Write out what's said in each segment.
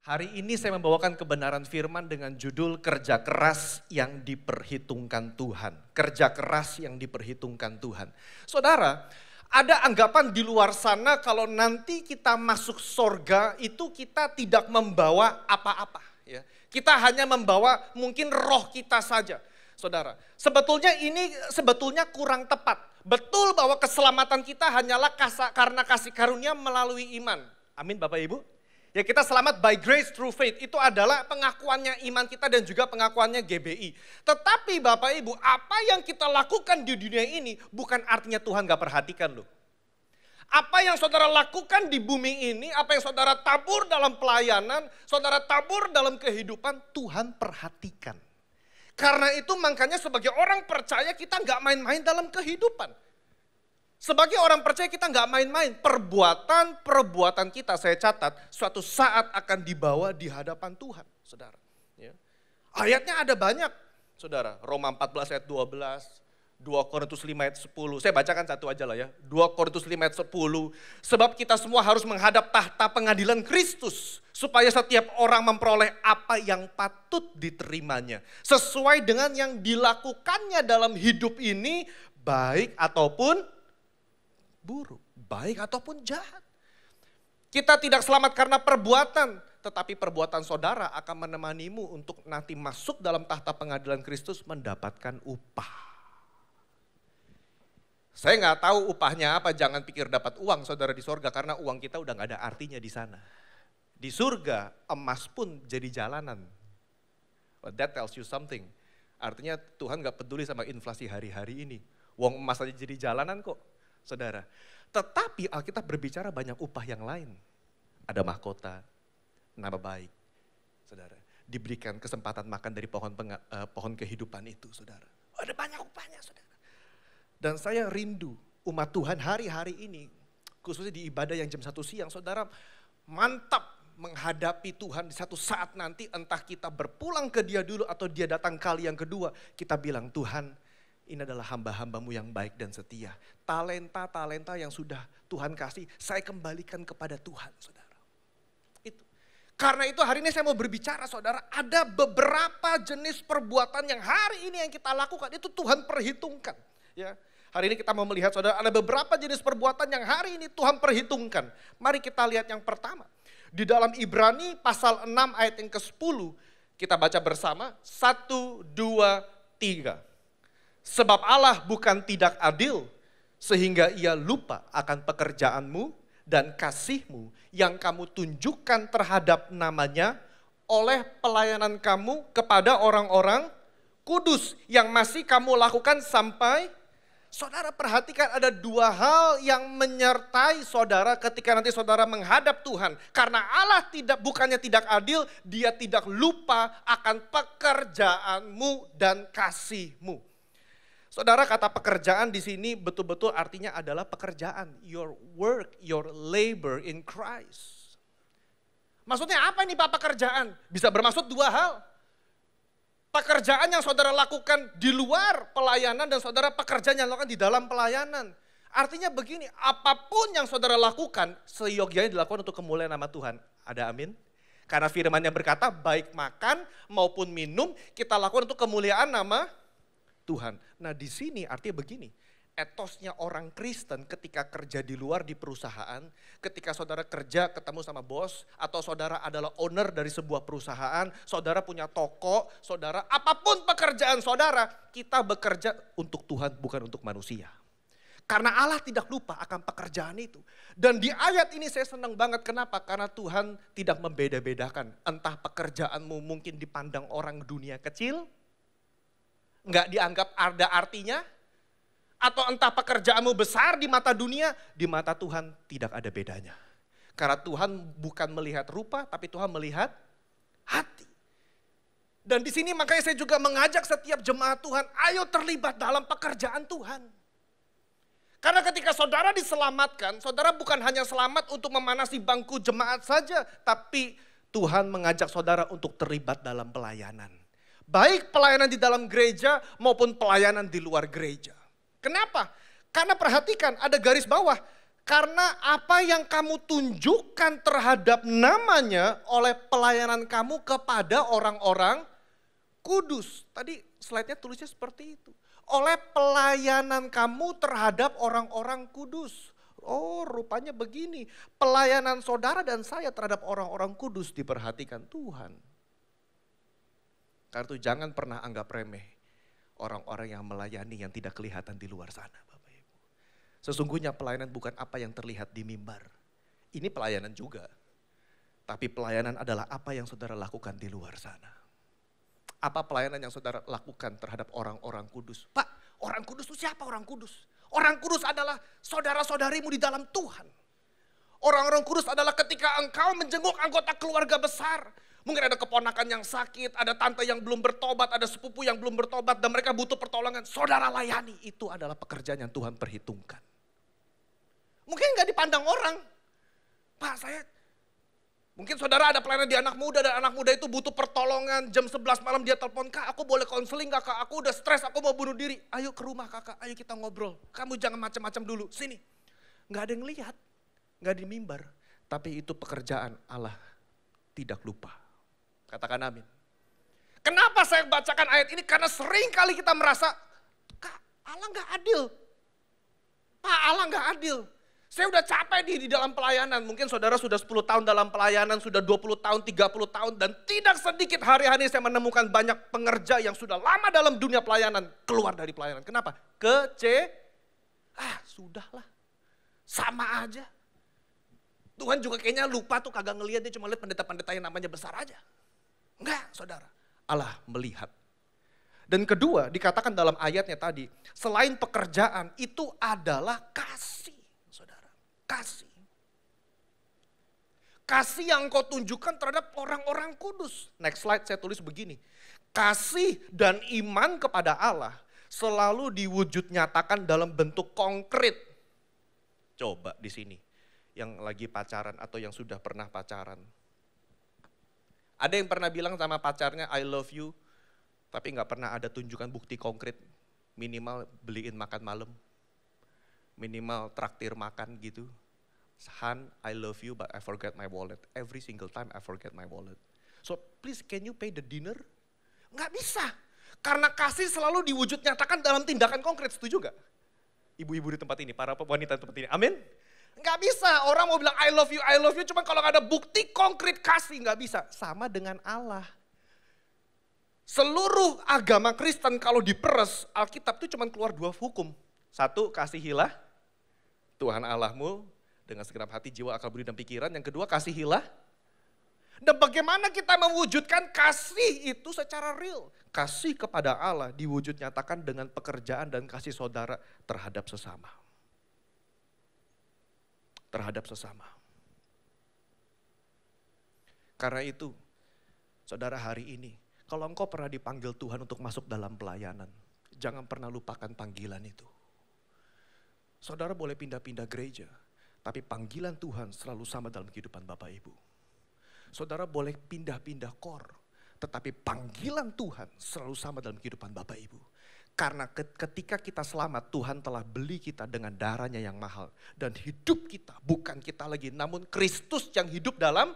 Hari ini saya membawakan kebenaran firman dengan judul kerja keras yang diperhitungkan Tuhan. Kerja keras yang diperhitungkan Tuhan. Saudara, ada anggapan di luar sana kalau nanti kita masuk sorga itu kita tidak membawa apa-apa. Ya. Kita hanya membawa mungkin roh kita saja. Saudara, sebetulnya ini kurang tepat. Betul bahwa keselamatan kita hanyalah karena kasih karunia melalui iman. Amin Bapak Ibu. Ya kita selamat by grace through faith. Itu adalah pengakuannya iman kita dan juga pengakuannya GBI. Tetapi Bapak Ibu, apa yang kita lakukan di dunia ini bukan artinya Tuhan gak perhatikan loh. Apa yang saudara lakukan di bumi ini, apa yang saudara tabur dalam pelayanan, saudara tabur dalam kehidupan, Tuhan perhatikan. Karena itu makanya sebagai orang percaya kita gak main-main dalam kehidupan. Sebagai orang percaya kita nggak main-main. Perbuatan kita saya catat suatu saat akan dibawa di hadapan Tuhan. Saudara. Ya. Ayatnya ada banyak. Saudara. Roma 14 ayat 12. 2 Korintus 5 ayat 10. Saya bacakan satu aja lah ya. 2 Korintus 5 ayat 10. Sebab kita semua harus menghadap tahta pengadilan Kristus. Supaya setiap orang memperoleh apa yang patut diterimanya. Sesuai dengan yang dilakukannya dalam hidup ini. Baik ataupun buruk, baik ataupun jahat. Kita tidak selamat karena perbuatan, tetapi perbuatan saudara akan menemanimu untuk nanti masuk dalam tahta pengadilan Kristus mendapatkan upah. Saya nggak tahu upahnya apa, jangan pikir dapat uang saudara di surga karena uang kita udah nggak ada artinya di sana. Di surga emas pun jadi jalanan. Well, that tells you something. Artinya Tuhan nggak peduli sama inflasi hari-hari ini. Uang emas aja jadi jalanan kok. Saudara, tetapi Alkitab berbicara banyak upah yang lain. Ada mahkota, nama baik, saudara. Diberikan kesempatan makan dari pohon kehidupan itu, saudara. Ada banyak upahnya, saudara. Dan saya rindu umat Tuhan hari-hari ini, khususnya di ibadah yang jam 1 siang, saudara, mantap menghadapi Tuhan di satu saat nanti, entah kita berpulang ke Dia dulu atau Dia datang kali yang kedua, kita bilang, Tuhan, ini adalah hamba-hambamu yang baik dan setia. Talenta-talenta yang sudah Tuhan kasih, saya kembalikan kepada Tuhan, saudara. Itu. Karena itu hari ini saya mau berbicara, saudara. Ada beberapa jenis perbuatan yang hari ini yang kita lakukan, itu Tuhan perhitungkan. Ya. Hari ini kita mau melihat, saudara, ada beberapa jenis perbuatan yang hari ini Tuhan perhitungkan. Mari kita lihat yang pertama. Di dalam Ibrani pasal 6 ayat yang ke-10, kita baca bersama, 1, 2, 3. Sebab Allah bukan tidak adil sehingga ia lupa akan pekerjaanmu dan kasihmu yang kamu tunjukkan terhadap namanya oleh pelayanan kamu kepada orang-orang kudus yang masih kamu lakukan sampai. Saudara perhatikan ada dua hal yang menyertai saudara ketika nanti saudara menghadap Tuhan. Karena Allah bukannya tidak adil, Dia tidak lupa akan pekerjaanmu dan kasihmu. Saudara, kata pekerjaan di sini betul-betul artinya adalah pekerjaan. Your work, your labor in Christ. Maksudnya apa ini Pak pekerjaan? Bisa bermaksud dua hal. Pekerjaan yang saudara lakukan di luar pelayanan dan saudara pekerjaan yang lakukan di dalam pelayanan. Artinya begini, apapun yang saudara lakukan seyogyanya dilakukan untuk kemuliaan nama Tuhan. Ada amin? Karena firman yang berkata baik makan maupun minum kita lakukan untuk kemuliaan nama Tuhan. Nah di sini artinya begini, etosnya orang Kristen ketika kerja di luar di perusahaan, ketika saudara kerja ketemu sama bos, atau saudara adalah owner dari sebuah perusahaan, saudara punya toko, saudara apapun pekerjaan saudara, kita bekerja untuk Tuhan bukan untuk manusia. Karena Allah tidak lupa akan pekerjaan itu. Dan di ayat ini saya senang banget, kenapa? Karena Tuhan tidak membeda-bedakan, entah pekerjaanmu mungkin dipandang orang dunia kecil, nggak dianggap ada artinya, atau entah pekerjaanmu besar di mata dunia, di mata Tuhan tidak ada bedanya. Karena Tuhan bukan melihat rupa, tapi Tuhan melihat hati. Dan di sini makanya saya juga mengajak setiap jemaat Tuhan, ayo terlibat dalam pekerjaan Tuhan. Karena ketika saudara diselamatkan, saudara bukan hanya selamat untuk memanasi bangku jemaat saja, tapi Tuhan mengajak saudara untuk terlibat dalam pelayanan. Baik pelayanan di dalam gereja maupun pelayanan di luar gereja. Kenapa? Karena perhatikan ada garis bawah. Karena apa yang kamu tunjukkan terhadap namanya oleh pelayanan kamu kepada orang-orang kudus. Tadi slide-nya tulisnya seperti itu. Oleh pelayanan kamu terhadap orang-orang kudus. Oh, rupanya begini. Pelayanan saudara dan saya terhadap orang-orang kudus diperhatikan Tuhan. Karena itu jangan pernah anggap remeh orang-orang yang melayani yang tidak kelihatan di luar sana, Bapak Ibu. Sesungguhnya pelayanan bukan apa yang terlihat di mimbar. Ini pelayanan juga. Tapi pelayanan adalah apa yang saudara lakukan di luar sana. Apa pelayanan yang saudara lakukan terhadap orang-orang kudus? Pak, orang kudus itu siapa orang kudus? Orang kudus adalah saudara-saudarimu di dalam Tuhan. Orang-orang kudus adalah ketika engkau menjenguk anggota keluarga besar. Mungkin ada keponakan yang sakit, ada tante yang belum bertobat, ada sepupu yang belum bertobat dan mereka butuh pertolongan. Saudara layani, itu adalah pekerjaan yang Tuhan perhitungkan. Mungkin gak dipandang orang. Pak, mungkin saudara ada pelayanan di anak muda dan anak muda itu butuh pertolongan. Jam 11 malam dia telepon, Kak aku boleh konseling gak Kak? Aku udah stres, aku mau bunuh diri. Ayo ke rumah Kakak, ayo kita ngobrol. Kamu jangan macam-macam dulu, sini. Gak ada yang lihat, gak di mimbar. Tapi itu pekerjaan Allah tidak lupa. Katakan amin. Kenapa saya bacakan ayat ini? Karena sering kali kita merasa, Kak Allah gak adil. Pak Allah gak adil. Saya udah capek di dalam pelayanan. Mungkin saudara sudah 10 tahun dalam pelayanan, sudah 20 tahun, 30 tahun. Dan tidak sedikit hari-hari saya menemukan banyak pengerja yang sudah lama dalam dunia pelayanan. Keluar dari pelayanan. Kenapa? Sudahlah. Sama aja. Tuhan juga kayaknya lupa tuh kagak ngelihat, dia cuma lihat pendeta-pendeta yang namanya besar aja. Enggak saudara, Allah melihat. Dan kedua dikatakan dalam ayatnya tadi, selain pekerjaan itu adalah kasih saudara. Kasih. Kasih yang kau tunjukkan terhadap orang-orang kudus. Next slide saya tulis begini. Kasih dan iman kepada Allah selalu diwujud nyatakan dalam bentuk konkret. Coba di sini yang lagi pacaran atau yang sudah pernah pacaran. Ada yang pernah bilang sama pacarnya I love you, tapi gak pernah ada tunjukkan bukti konkret. Minimal beliin makan malam, minimal traktir makan gitu. Han, I love you but I forget my wallet. Every single time I forget my wallet. So please can you pay the dinner? Gak bisa, karena kasih selalu diwujud nyatakan dalam tindakan konkret, setuju gak? Ibu-ibu di tempat ini, para wanita di tempat ini, amin? Nggak bisa, orang mau bilang I love you, cuma kalau nggak ada bukti konkret kasih nggak bisa. Sama dengan Allah. Seluruh agama Kristen kalau diperes, Alkitab itu cuma keluar 2 hukum. 1, kasihilah Tuhan Allahmu dengan segenap hati, jiwa, akal, budi, dan pikiran. Yang kedua, kasihilah. Dan bagaimana kita mewujudkan kasih itu secara real. Kasih kepada Allah diwujud nyatakan dengan pekerjaan dan kasih saudara terhadap sesama. Terhadap sesama. Karena itu, saudara hari ini, kalau engkau pernah dipanggil Tuhan untuk masuk dalam pelayanan, jangan pernah lupakan panggilan itu. Saudara boleh pindah-pindah gereja, tapi panggilan Tuhan selalu sama dalam kehidupan Bapak Ibu. Saudara boleh pindah-pindah kor, tetapi panggilan Tuhan selalu sama dalam kehidupan Bapak Ibu. Karena ketika kita selamat, Tuhan telah beli kita dengan darahnya yang mahal. Dan hidup kita bukan kita lagi, namun Kristus yang hidup dalam.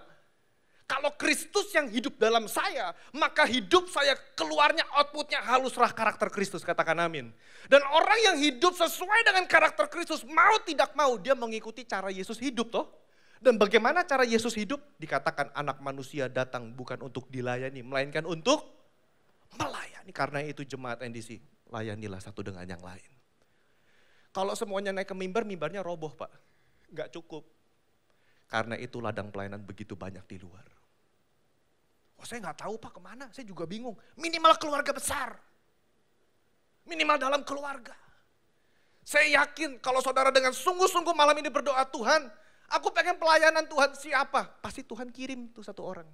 Kalau Kristus yang hidup dalam saya, maka hidup saya keluarnya outputnya haluslah karakter Kristus, katakan amin. Dan orang yang hidup sesuai dengan karakter Kristus, mau tidak mau dia mengikuti cara Yesus hidup toh. Dan bagaimana cara Yesus hidup? Dikatakan anak manusia datang bukan untuk dilayani, melainkan untuk melayani. Karena itu jemaat NDC, layanilah satu dengan yang lain. Kalau semuanya naik ke mimbar, mimbarnya roboh Pak. Gak cukup. Karena itu ladang pelayanan begitu banyak di luar. Oh saya gak tahu Pak kemana, saya juga bingung. Minimal keluarga besar. Minimal dalam keluarga. Saya yakin kalau saudara dengan sungguh-sungguh malam ini berdoa, Tuhan, aku pengen pelayanan Tuhan, siapa? Pasti Tuhan kirim tuh satu orang.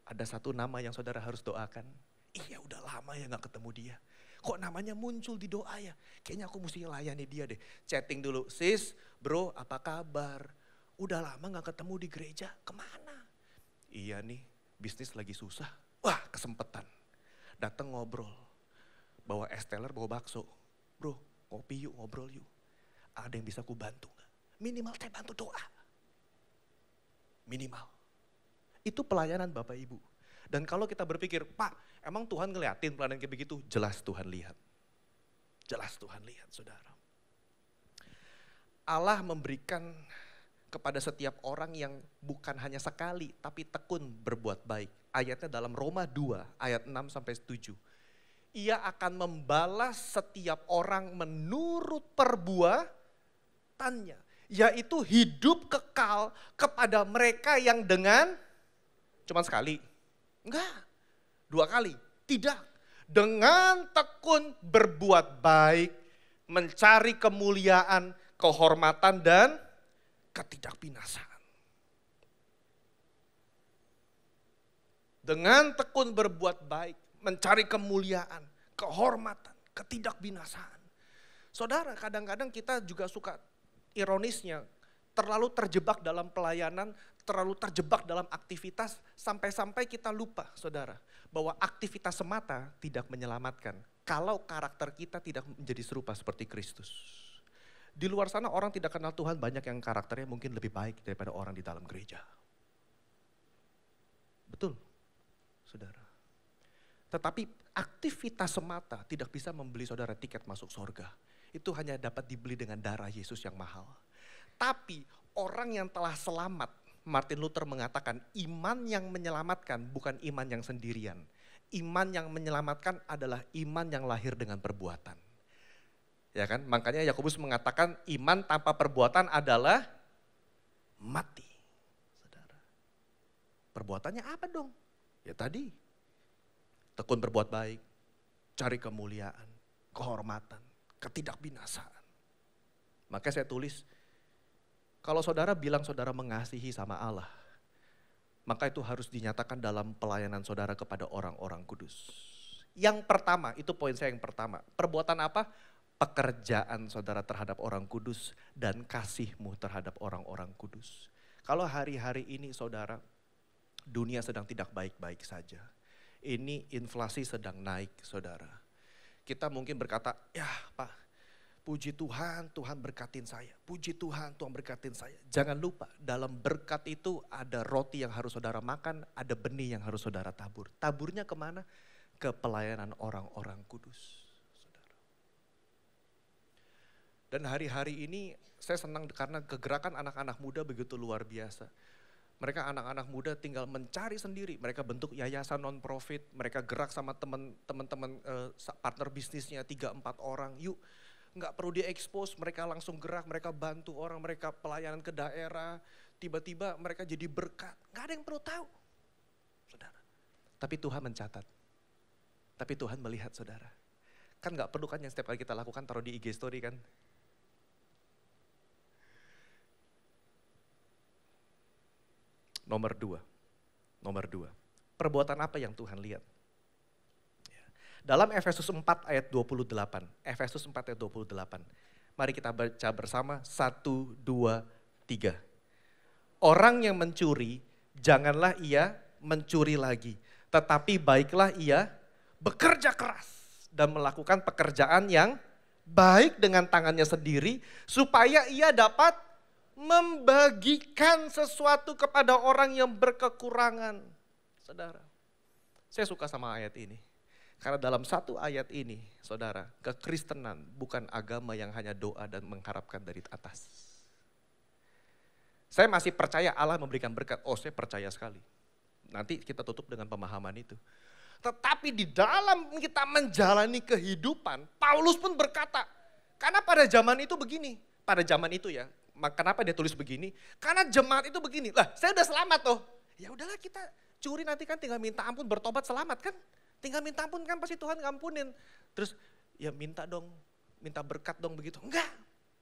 Ada satu nama yang saudara harus doakan. Iya udah lama ya gak ketemu dia. Kok namanya muncul di doa ya? Kayaknya aku mesti layani dia deh. Chatting dulu, sis, bro apa kabar? Udah lama gak ketemu di gereja, kemana? Iya nih, bisnis lagi susah. Wah kesempatan. Datang ngobrol. Bawa es teler, bawa bakso. Bro, ngopi yuk, ngobrol yuk. Ada yang bisa ku bantu gak? Minimal saya bantu doa. Minimal. Itu pelayanan Bapak Ibu. Dan kalau kita berpikir, Pak, emang Tuhan ngeliatin pelayanan kayak begitu? Jelas Tuhan lihat. Jelas Tuhan lihat, saudara. Allah memberikan kepada setiap orang yang bukan hanya sekali, tapi tekun berbuat baik. Ayatnya dalam Roma 2, ayat 6 sampai 7. Ia akan membalas setiap orang menurut perbuatannya. Yaitu hidup kekal kepada mereka yang dengan, cuma sekali. Enggak, 2 kali. Tidak. Dengan tekun berbuat baik, mencari kemuliaan, kehormatan dan ketidakbinasaan. Dengan tekun berbuat baik, mencari kemuliaan, kehormatan, ketidakbinasaan. Saudara, kadang-kadang kita juga suka ironisnya, terlalu terjebak dalam pelayanan, terlalu terjebak dalam aktivitas, sampai-sampai kita lupa, saudara, bahwa aktivitas semata tidak menyelamatkan. Kalau karakter kita tidak menjadi serupa seperti Kristus. Di luar sana orang tidak kenal Tuhan, banyak yang karakternya mungkin lebih baik daripada orang di dalam gereja. Betul, saudara. Tetapi aktivitas semata tidak bisa membeli saudara tiket masuk surga. Itu hanya dapat dibeli dengan darah Yesus yang mahal. Tapi orang yang telah selamat, Martin Luther mengatakan iman yang menyelamatkan bukan iman yang sendirian. Iman yang menyelamatkan adalah iman yang lahir dengan perbuatan. Ya kan? Makanya Yakobus mengatakan iman tanpa perbuatan adalah mati. Saudara. Perbuatannya apa dong? Ya tadi, tekun berbuat baik, cari kemuliaan, kehormatan, ketidakbinasaan. Maka saya tulis, kalau saudara bilang saudara mengasihi sama Allah, maka itu harus dinyatakan dalam pelayanan saudara kepada orang-orang kudus. Yang pertama, itu poin saya yang pertama. Perbuatan apa? Pekerjaan saudara terhadap orang kudus dan kasihmu terhadap orang-orang kudus. Kalau hari-hari ini saudara, dunia sedang tidak baik-baik saja. Ini inflasi sedang naik saudara. Kita mungkin berkata, ya Pak, puji Tuhan, Tuhan berkatin saya. Puji Tuhan, Tuhan berkatin saya. Jangan lupa, dalam berkat itu ada roti yang harus saudara makan, ada benih yang harus saudara tabur. Taburnya kemana? Ke pelayanan orang-orang kudus. Dan hari-hari ini saya senang karena kegerakan anak-anak muda begitu luar biasa. Mereka anak-anak muda tinggal mencari sendiri. Mereka bentuk yayasan non-profit, mereka gerak sama teman-teman partner bisnisnya 3-4 orang. Yuk, nggak perlu diekspos, mereka langsung gerak, mereka bantu orang, mereka pelayanan ke daerah. Tiba-tiba mereka jadi berkat. Nggak ada yang perlu tahu, saudara. Tapi Tuhan mencatat. Tapi Tuhan melihat, saudara. Kan nggak perlu kan yang setiap kali kita lakukan taruh di IG story kan. Nomor dua, perbuatan apa yang Tuhan lihat? Dalam Efesus 4 ayat 28, Efesus 4 ayat 28, mari kita baca bersama, 1, 2, 3. Orang yang mencuri, janganlah ia mencuri lagi, tetapi baiklah ia bekerja keras dan melakukan pekerjaan yang baik dengan tangannya sendiri, supaya ia dapat membagikan sesuatu kepada orang yang berkekurangan. Saudara, saya suka sama ayat ini. Karena dalam satu ayat ini, saudara, kekristenan bukan agama yang hanya doa dan mengharapkan dari atas. Saya masih percaya Allah memberikan berkat. Oh, saya percaya sekali. Nanti kita tutup dengan pemahaman itu. Tetapi di dalam kita menjalani kehidupan, Paulus pun berkata, karena pada zaman itu begini, pada zaman itu ya, kenapa dia tulis begini? Karena jemaat itu begini. Lah, saya udah selamat toh. Ya udahlah kita curi nanti kan tinggal minta ampun, bertobat selamat kan. Tinggal minta ampun kan pasti Tuhan ngampunin. Terus ya minta dong, minta berkat dong begitu. Enggak.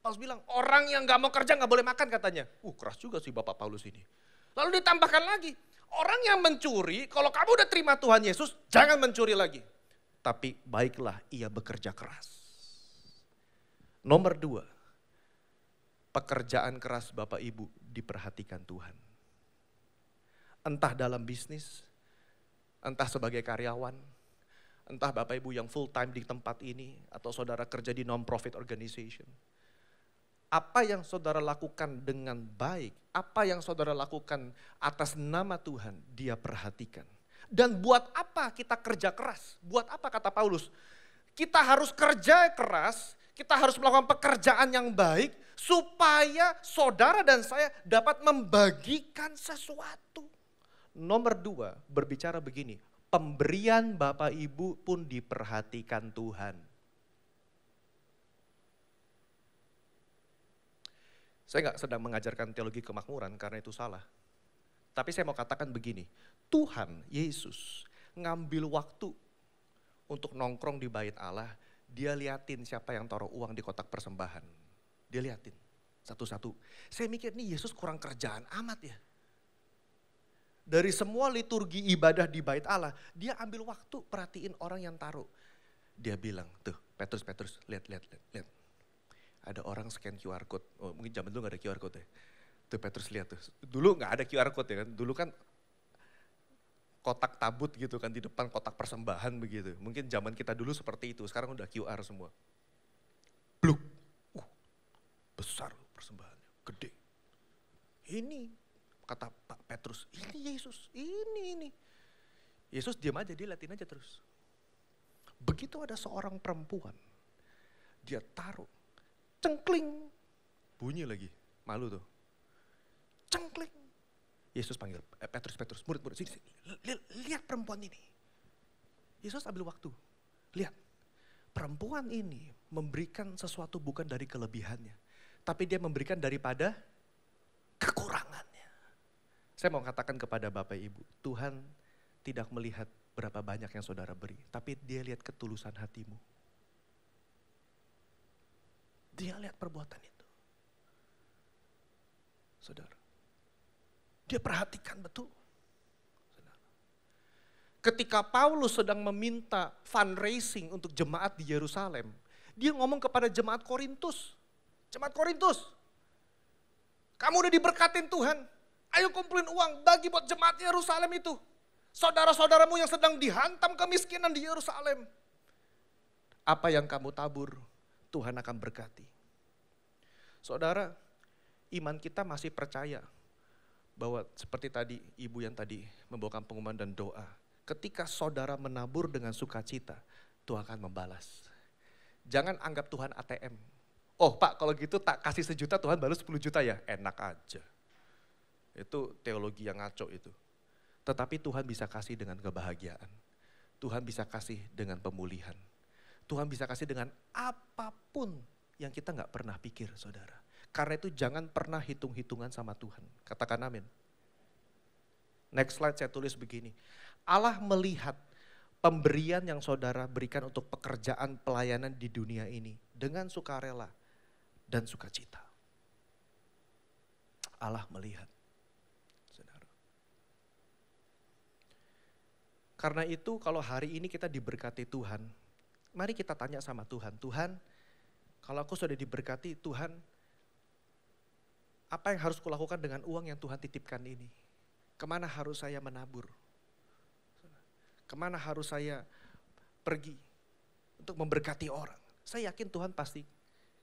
Paulus bilang orang yang gak mau kerja gak boleh makan katanya. Keras juga sih Bapak Paulus ini. Lalu ditambahkan lagi, orang yang mencuri kalau kamu udah terima Tuhan Yesus jangan mencuri lagi. Tapi baiklah ia bekerja keras. Nomor 2. Pekerjaan keras Bapak Ibu diperhatikan Tuhan. Entah dalam bisnis, entah sebagai karyawan, entah Bapak Ibu yang full time di tempat ini, atau saudara kerja di non-profit organization. Apa yang saudara lakukan dengan baik, apa yang saudara lakukan atas nama Tuhan, Dia perhatikan. Dan buat apa kita kerja keras? Buat apa kata Paulus? Kita harus kerja keras, kita harus melakukan pekerjaan yang baik supaya saudara dan saya dapat membagikan sesuatu. Nomor 2, berbicara begini, pemberian Bapak Ibu pun diperhatikan Tuhan. Saya nggak sedang mengajarkan teologi kemakmuran karena itu salah. Tapi saya mau katakan begini, Tuhan Yesus ngambil waktu untuk nongkrong di bait Allah, Dia liatin siapa yang taruh uang di kotak persembahan. Dia liatin satu-satu. Saya mikir nih Yesus kurang kerjaan amat ya. Dari semua liturgi ibadah di bait Allah, Dia ambil waktu perhatiin orang yang taruh. Dia bilang, tuh Petrus, lihat. Ada orang scan QR code, oh, mungkin zaman dulu gak ada QR code ya. Tuh Petrus lihat tuh, dulu gak ada QR code ya kan, dulu kan kotak tabut gitu kan di depan kotak persembahan begitu. Mungkin zaman kita dulu seperti itu, sekarang udah QR semua. Bluk, besar persembahannya, gede. Ini kata Pak Petrus, ini Yesus, ini. Yesus diam aja, dia liatin aja terus. Begitu ada seorang perempuan, dia taruh, cengkling, bunyi lagi, malu tuh. Cengkling. Yesus panggil, Petrus, murid, sini, lihat perempuan ini. Yesus ambil waktu, lihat. Perempuan ini memberikan sesuatu bukan dari kelebihannya, tapi dia memberikan daripada kekurangannya. Saya mau katakan kepada Bapak Ibu, Tuhan tidak melihat berapa banyak yang saudara beri, tapi Dia lihat ketulusan hatimu. Dia lihat perbuatan itu. Saudara. Dia perhatikan betul. Saudara. Ketika Paulus sedang meminta fundraising untuk jemaat di Yerusalem, dia ngomong kepada jemaat Korintus. Jemaat Korintus, kamu udah diberkatin Tuhan. Ayo kumpulin uang, bagi buat jemaat Yerusalem itu. Saudara-saudaramu yang sedang dihantam kemiskinan di Yerusalem. Apa yang kamu tabur, Tuhan akan berkati. Saudara, iman kita masih percaya bahwa seperti tadi ibu yang tadi membawakan pengumuman dan doa. Ketika saudara menabur dengan sukacita, Tuhan akan membalas. Jangan anggap Tuhan ATM. Oh Pak, kalau gitu tak kasih 1 juta Tuhan baru 10 juta ya? Enak aja. Itu teologi yang ngaco itu. Tetapi Tuhan bisa kasih dengan kebahagiaan. Tuhan bisa kasih dengan pemulihan. Tuhan bisa kasih dengan apapun yang kita gak pernah pikir saudara. Karena itu jangan pernah hitung-hitungan sama Tuhan. Katakan amin. Next slide saya tulis begini. Allah melihat pemberian yang saudara berikan untuk pekerjaan pelayanan di dunia ini. Dengan sukarela dan sukacita. Allah melihat. Saudara. Karena itu kalau hari ini kita diberkati Tuhan. Mari kita tanya sama Tuhan. Tuhan, kalau aku sudah diberkati Tuhan, apa yang harus kulakukan dengan uang yang Tuhan titipkan ini? Kemana harus saya menabur? Kemana harus saya pergi untuk memberkati orang? Saya yakin Tuhan pasti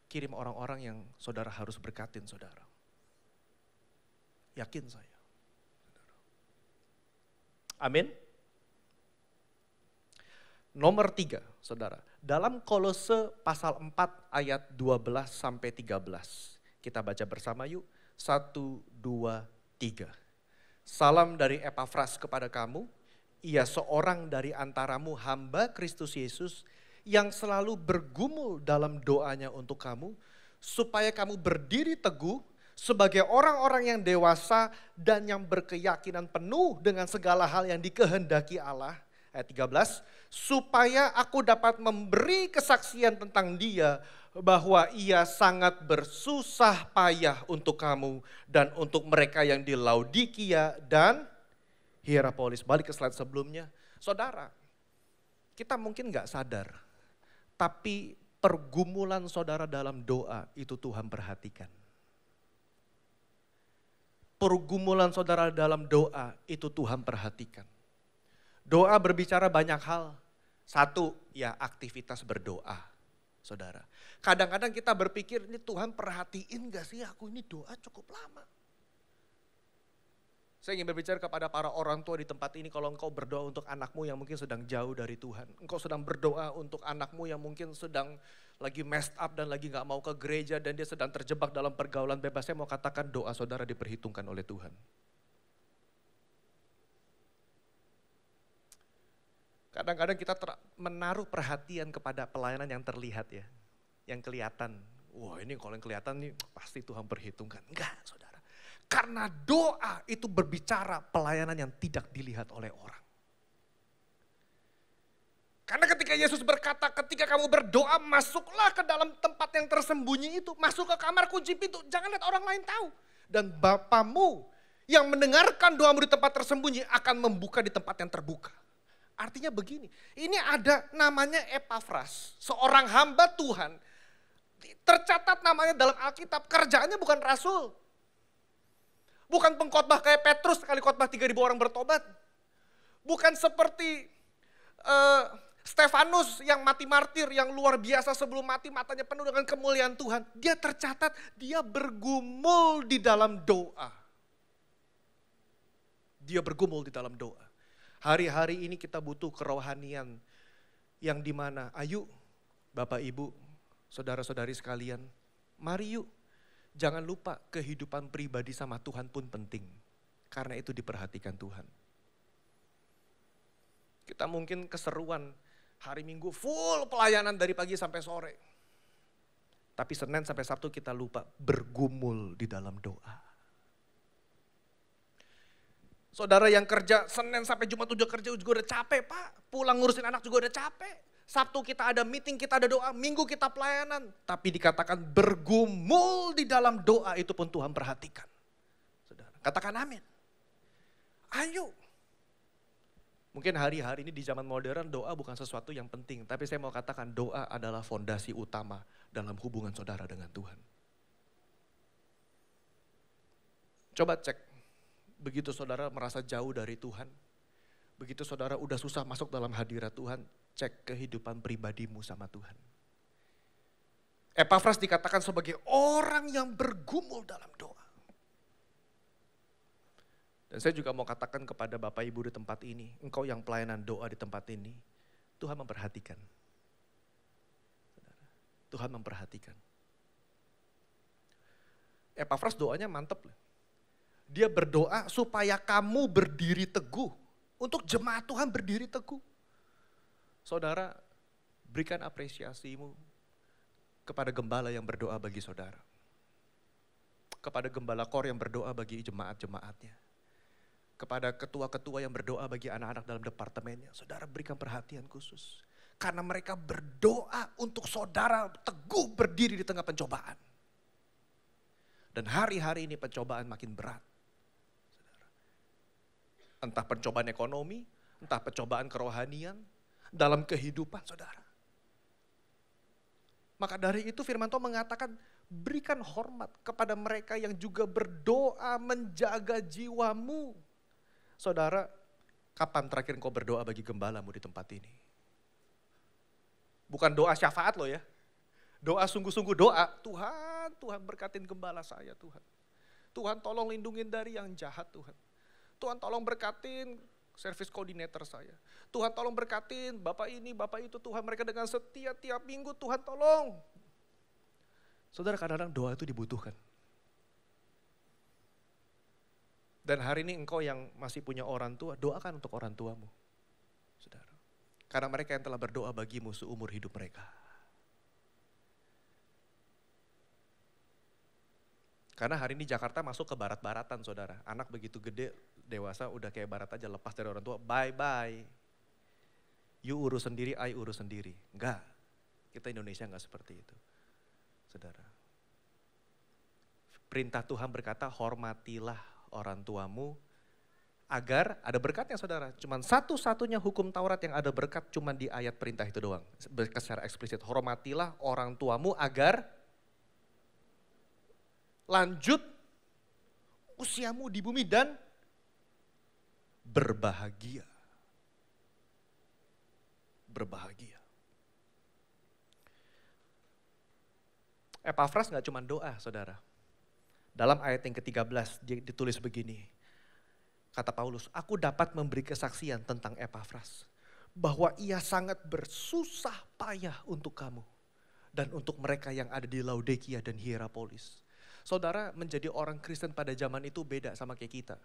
kirim orang-orang yang saudara harus berkatin saudara. Yakin saya. Amin. Nomor 3, saudara. Dalam Kolose pasal 4 ayat 12 sampai 13. Kita baca bersama yuk. 1, 2, 3. Salam dari Epafras kepada kamu. Ia seorang dari antaramu hamba Kristus Yesus yang selalu bergumul dalam doanya untuk kamu. Supaya kamu berdiri teguh sebagai orang-orang yang dewasa dan yang berkeyakinan penuh dengan segala hal yang dikehendaki Allah. Ayat 13, supaya aku dapat memberi kesaksian tentang Dia bahwa Ia sangat bersusah payah untuk kamu dan untuk mereka yang di Laodikia dan Hierapolis. Balik ke slide sebelumnya. Saudara, kita mungkin gak sadar, tapi pergumulan saudara dalam doa itu Tuhan perhatikan. Pergumulan saudara dalam doa itu Tuhan perhatikan. Doa berbicara banyak hal. 1, ya aktivitas berdoa. saudara. Kadang-kadang kita berpikir, ini Tuhan perhatiin gak sih aku ini doa cukup lama. Saya ingin berbicara kepada para orang tua di tempat ini, kalau engkau berdoa untuk anakmu yang mungkin sedang jauh dari Tuhan. Engkau sedang berdoa untuk anakmu yang mungkin sedang lagi messed up dan lagi gak mau ke gereja dan dia sedang terjebak dalam pergaulan bebas. Saya mau katakan doa saudara diperhitungkan oleh Tuhan. Kadang-kadang kita menaruh perhatian kepada pelayanan yang terlihat ya. Yang kelihatan. Wah ini kalau yang kelihatan nih pasti Tuhan perhitungkan. Enggak saudara. Karena doa itu berbicara pelayanan yang tidak dilihat oleh orang. Karena ketika Yesus berkata, ketika kamu berdoa masuklah ke dalam tempat yang tersembunyi itu. Masuk ke kamar kunci pintu, jangan lihat orang lain tahu. Dan Bapamu yang mendengarkan doamu di tempat tersembunyi akan membuka di tempat yang terbuka. Artinya begini, ini ada namanya Epafras, seorang hamba Tuhan. Tercatat namanya dalam Alkitab, kerjaannya bukan rasul. Bukan pengkhotbah kayak Petrus sekali khotbah 3.000 orang bertobat. Bukan seperti Stefanus yang mati martir, yang luar biasa sebelum mati matanya penuh dengan kemuliaan Tuhan. Dia tercatat, dia bergumul di dalam doa. Dia bergumul di dalam doa. Hari-hari ini kita butuh kerohanian yang dimana, ayo Bapak Ibu, saudara-saudari sekalian, mari yuk. Jangan lupa kehidupan pribadi sama Tuhan pun penting. Karena itu diperhatikan Tuhan. Kita mungkin keseruan hari Minggu full pelayanan dari pagi sampai sore. Tapi Senin sampai Sabtu kita lupa bergumul di dalam doa. Saudara yang kerja Senin sampai Jumat udah kerja juga udah capek Pak. Pulang ngurusin anak juga udah capek. Sabtu kita ada meeting, kita ada doa, Minggu kita pelayanan. Tapi dikatakan bergumul di dalam doa itu pun Tuhan perhatikan. Saudara, katakan amin. Ayo. Mungkin hari-hari ini di zaman modern doa bukan sesuatu yang penting. Tapi saya mau katakan doa adalah fondasi utama dalam hubungan saudara dengan Tuhan. Coba cek, begitu saudara merasa jauh dari Tuhan. Begitu saudara udah susah masuk dalam hadirat Tuhan, cek kehidupan pribadimu sama Tuhan. Epafras dikatakan sebagai orang yang bergumul dalam doa. Dan saya juga mau katakan kepada Bapak Ibu di tempat ini, engkau yang pelayanan doa di tempat ini, Tuhan memperhatikan. Tuhan memperhatikan. Epafras doanya mantep. Dia berdoa supaya kamu berdiri teguh. Untuk jemaat Tuhan berdiri teguh. Saudara, berikan apresiasimu kepada gembala yang berdoa bagi saudara. Kepada gembala kor yang berdoa bagi jemaat-jemaatnya. Kepada ketua-ketua yang berdoa bagi anak-anak dalam departemennya. Saudara berikan perhatian khusus. Karena mereka berdoa untuk saudara teguh berdiri di tengah pencobaan. Dan hari-hari ini pencobaan makin berat. Entah pencobaan ekonomi, entah pencobaan kerohanian, dalam kehidupan saudara. Maka dari itu firman Tuhan mengatakan, berikan hormat kepada mereka yang juga berdoa menjaga jiwamu. Saudara, kapan terakhir engkau berdoa bagi gembalamu di tempat ini? Bukan doa syafaat loh ya. Doa sungguh-sungguh doa, Tuhan berkatin gembala saya Tuhan. Tuhan tolong lindungin dari yang jahat Tuhan. Tuhan tolong berkatin service coordinator saya. Tuhan tolong berkatin Bapak ini, Bapak itu, Tuhan mereka dengan setia tiap minggu, Tuhan tolong. Saudara kadang-kadang doa itu dibutuhkan. Dan hari ini engkau yang masih punya orang tua, doakan untuk orang tuamu. Saudara. Karena mereka yang telah berdoa bagimu seumur hidup mereka. Karena hari ini Jakarta masuk ke barat-baratan saudara. Anak begitu gede, dewasa udah kayak barat aja, lepas dari orang tua, bye-bye. You urus sendiri, I urus sendiri. Enggak, kita Indonesia enggak seperti itu. Saudara. Perintah Tuhan berkata, hormatilah orang tuamu agar ada berkatnya saudara. Cuman satu-satunya hukum Taurat yang ada berkat cuman di ayat perintah itu doang. Berkat secara eksplisit, hormatilah orang tuamu agar lanjut usiamu di bumi dan berbahagia. Berbahagia. Epafras gak cuma doa, saudara. Dalam ayat yang ke-13 ditulis begini. Kata Paulus, aku dapat memberi kesaksian tentang Epafras. Bahwa ia sangat bersusah payah untuk kamu. Dan untuk mereka yang ada di Laodikia dan Hierapolis. Saudara, menjadi orang Kristen pada zaman itu beda sama kayak kita.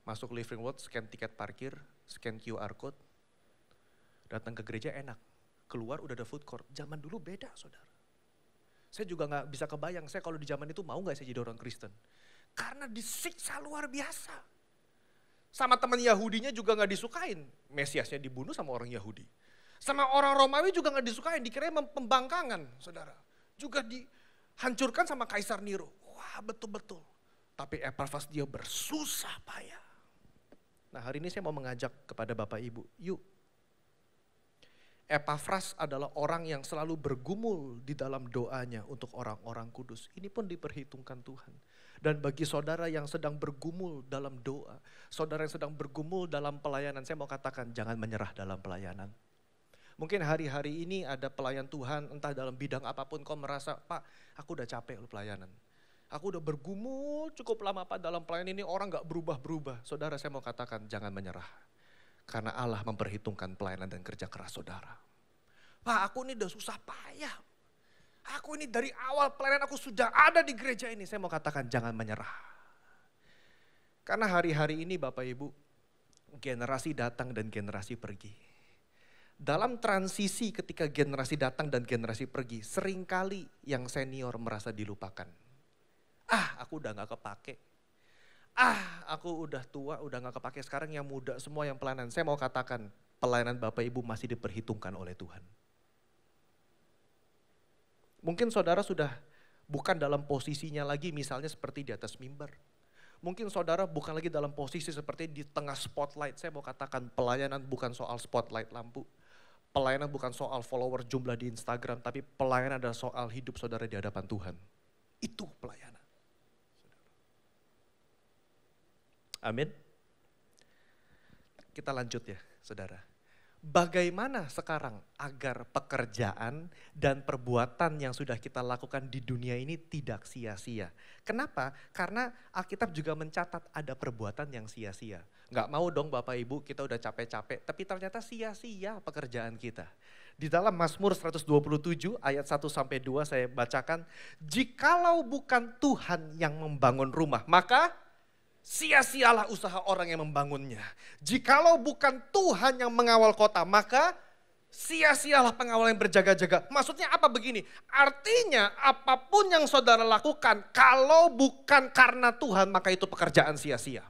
Masuk Living Word, scan tiket parkir, scan QR code. Datang ke gereja enak. Keluar udah ada food court. Zaman dulu beda, saudara. Saya juga gak bisa kebayang, saya kalau di zaman itu mau gak saya jadi orang Kristen. Karena disiksa luar biasa. Sama teman Yahudinya juga gak disukain. Mesiasnya dibunuh sama orang Yahudi. Sama orang Romawi juga gak disukain, dikirain pembangkangan, saudara. Juga dihancurkan sama Kaisar Nero. Wah, betul-betul. Tapi Epafras dia bersusah payah. Nah, hari ini saya mau mengajak kepada Bapak Ibu, yuk. Epafras adalah orang yang selalu bergumul di dalam doanya untuk orang-orang kudus. Ini pun diperhitungkan Tuhan. Dan bagi saudara yang sedang bergumul dalam doa, saudara yang sedang bergumul dalam pelayanan, saya mau katakan jangan menyerah dalam pelayanan. Mungkin hari-hari ini ada pelayan Tuhan, entah dalam bidang apapun kau merasa, Pak aku udah capek loh pelayanan. Aku udah bergumul cukup lama Pak dalam pelayanan ini, orang gak berubah-berubah. Saudara saya mau katakan jangan menyerah. Karena Allah memperhitungkan pelayanan dan kerja keras saudara. Pak aku ini udah susah payah. Aku ini dari awal pelayanan aku sudah ada di gereja ini. Saya mau katakan jangan menyerah. Karena hari-hari ini Bapak Ibu, generasi datang dan generasi pergi. Dalam transisi ketika generasi datang dan generasi pergi, seringkali yang senior merasa dilupakan. Aku udah gak kepake. Aku udah tua, udah gak kepake. Sekarang yang muda semua yang pelayanan. Saya mau katakan pelayanan Bapak Ibu masih diperhitungkan oleh Tuhan. Mungkin saudara sudah bukan dalam posisinya lagi misalnya seperti di atas mimbar. Mungkin saudara bukan lagi dalam posisi seperti di tengah spotlight. Saya mau katakan pelayanan bukan soal spotlight lampu. Pelayanan bukan soal follower jumlah di Instagram. Tapi pelayanan adalah soal hidup saudara di hadapan Tuhan. Itu pelayanan. Amin. Kita lanjut ya saudara. Bagaimana sekarang agar pekerjaan dan perbuatan yang sudah kita lakukan di dunia ini tidak sia-sia? Kenapa? Karena Alkitab juga mencatat ada perbuatan yang sia-sia. Nggak mau dong Bapak Ibu kita udah capek-capek, tapi ternyata sia-sia pekerjaan kita. Di dalam Mazmur 127 ayat 1-2 saya bacakan, jikalau bukan Tuhan yang membangun rumah, maka sia-sialah usaha orang yang membangunnya. Jikalau bukan Tuhan yang mengawal kota, maka sia-sialah pengawal yang berjaga-jaga. Maksudnya apa begini? Artinya apapun yang saudara lakukan, kalau bukan karena Tuhan, maka itu pekerjaan sia-sia.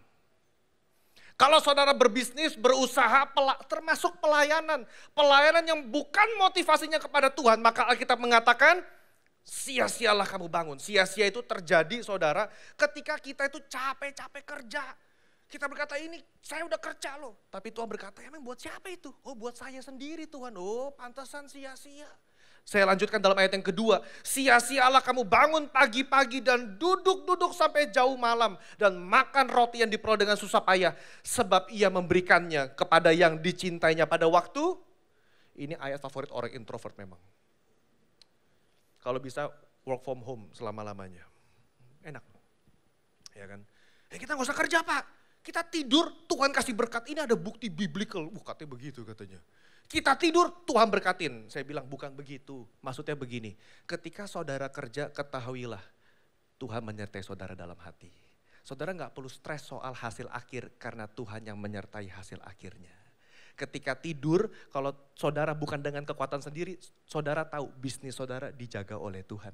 Kalau saudara berbisnis, berusaha, termasuk pelayanan. Pelayanan yang bukan motivasinya kepada Tuhan, maka Alkitab mengatakan, sia-sialah kamu bangun. Sia-sia itu terjadi saudara ketika kita itu capek-capek kerja. Kita berkata ini saya udah kerja loh. Tapi Tuhan berkata emang buat siapa itu? Oh buat saya sendiri Tuhan. Oh pantesan sia-sia. Saya lanjutkan dalam ayat yang kedua. Sia-sialah kamu bangun pagi-pagi dan duduk-duduk sampai jauh malam. Dan makan roti yang diperoleh dengan susah payah. Sebab ia memberikannya kepada yang dicintainya pada waktu. Ini ayat favorit orang introvert memang. Kalau bisa work from home selama-lamanya. Enak. Ya kan? Kita gak usah kerja Pak. Kita tidur Tuhan kasih berkat. Ini ada bukti biblical. Katanya begitu katanya. Kita tidur Tuhan berkatin. Saya bilang bukan begitu. Maksudnya begini. Ketika saudara kerja ketahuilah. Tuhan menyertai saudara dalam hati. Saudara gak perlu stres soal hasil akhir. Karena Tuhan yang menyertai hasil akhirnya. Ketika tidur, kalau saudara bukan dengan kekuatan sendiri, saudara tahu bisnis saudara dijaga oleh Tuhan.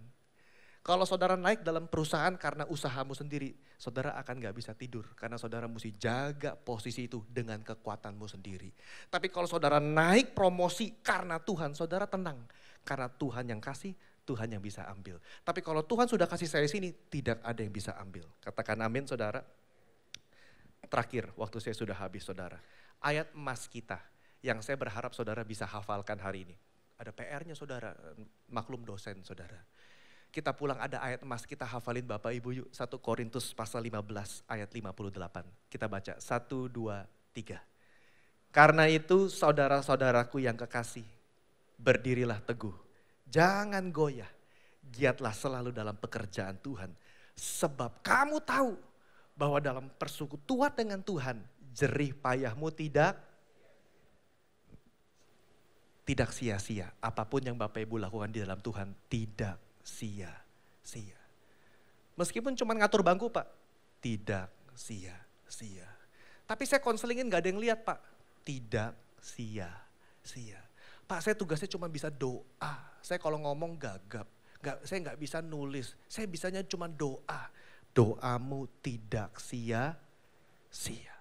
Kalau saudara naik dalam perusahaan karena usahamu sendiri, saudara akan gak bisa tidur. Karena saudara mesti jaga posisi itu dengan kekuatanmu sendiri. Tapi kalau saudara naik promosi karena Tuhan, saudara tenang. Karena Tuhan yang kasih, Tuhan yang bisa ambil. Tapi kalau Tuhan sudah kasih saya sini, tidak ada yang bisa ambil. Katakan amin saudara. Terakhir, waktu saya sudah habis saudara. Ayat emas kita yang saya berharap saudara bisa hafalkan hari ini. Ada PR-nya saudara, maklum dosen saudara. Kita pulang ada ayat emas kita hafalin Bapak Ibu yuk. 1 Korintus pasal 15 ayat 58. Kita baca 1, 2, 3. Karena itu saudara-saudaraku yang kekasih, berdirilah teguh. Jangan goyah. giatlah selalu dalam pekerjaan Tuhan. Sebab kamu tahu bahwa dalam persekutuan dengan Tuhan, jerih payahmu tidak sia-sia. Apapun yang Bapak Ibu lakukan di dalam Tuhan tidak sia-sia. Meskipun cuma ngatur bangku Pak, tidak sia-sia. Tapi saya konselingin gak ada yang lihat Pak, tidak sia-sia. Pak saya tugasnya cuma bisa doa, saya kalau ngomong gagap, saya gak bisa nulis, saya bisanya cuma doa. Doamu tidak sia-sia.